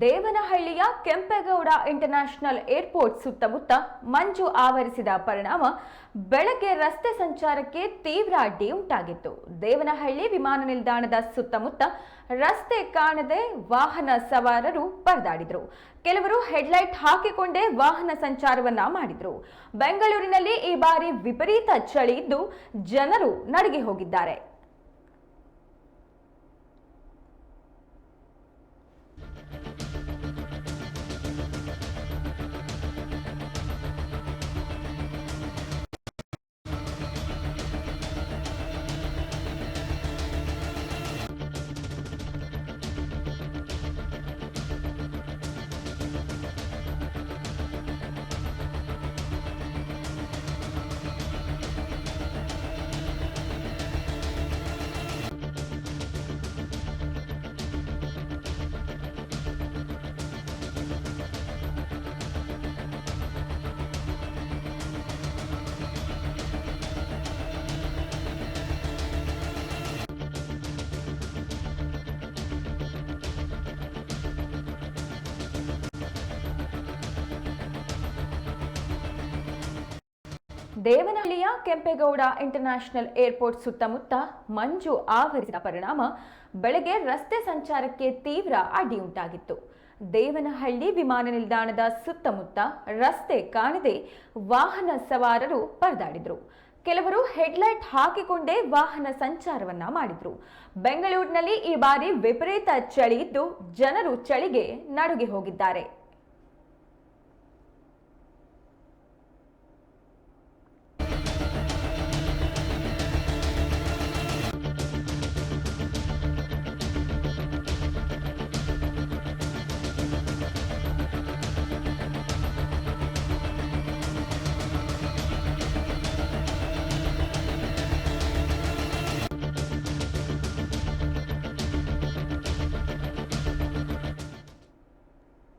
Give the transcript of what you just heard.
ದೇವನಹಳ್ಳಿಯ Kempegowda international airport ಸುತ್ತಮುತ್ತ ಮಂಜು ಆವರಿಸಿದ ಪರಿಣಾಮ ಬೆಳಗ್ಗೆ ರಸ್ತೆ ಸಂಚಾರಕ್ಕೆ ತೀವ್ರ ಅಡ್ಡಿ ಉಂಟಾಗಿತ್ತು. ದೇವನಹಳ್ಳಿ ವಿಮಾನ ನಿಲ್ದಾಣದ ಸುತ್ತಮುತ್ತ ರಸ್ತೆ ಕಾಣದೆ ವಾಹನ ಸವಾರರು ಪರದಾಡಿದರು. ಕೆಲವರು ಹೆಡ್ಲೈಟ್ ಹಾಕಿಕೊಂಡೇ ವಾಹನ ಸಂಚಾರವನ್ನ ಮಾಡಿದ್ರು. ಬೆಂಗಳೂರಿನಲ್ಲಿ ಈ ಬಾರಿ ವಿಪರೀತ ಚಳಿ ಇದ್ದು ಜನರು ನಡುಗಿ ಹೋಗಿದ್ದಾರೆ. ದೇವನಹಳ್ಳಿಯ ಕೆಂಪೇಗೌಡ ಇಂಟರ್ನ್ಯಾಷನಲ್ ಏರ್ಪೋರ್ಟ್ ಸುತ್ತಮುತ್ತ ಮಂಜು ಆವರಿಸಿದ ಪರಿಣಾಮ ಬೆಳಗ್ಗೆ ರಸ್ತೆ ಸಂಚಾರಕ್ಕೆ ತೀವ್ರ ಅಡ್ಡಿ ಉಂಟಾಗಿತ್ತು. ದೇವನಹಳ್ಳಿ ವಿಮಾನ ನಿಲ್ದಾಣದ ಸುತ್ತಮುತ್ತ ರಸ್ತೆ ಕಾಣದೆ ವಾಹನ ಸವಾರರು ಪರದಾಡಿದ್ರು. ಕೆಲವರು ಹೆಡ್ಲೈಟ್ ಹಾಕಿಕೊಂಡೇ ವಾಹನ ಸಂಚಾರವನ್ನ ಮಾಡಿದ್ರು. ಬೆಂಗಳೂರಿನಲ್ಲಿ ಈ ಬಾರಿ ವಿಪರೀತ ಚಳಿ ಇದ್ದು ಜನರು ಚಳಿಗೆ ನಡುಗಿ ಹೋಗಿದ್ದಾರೆ.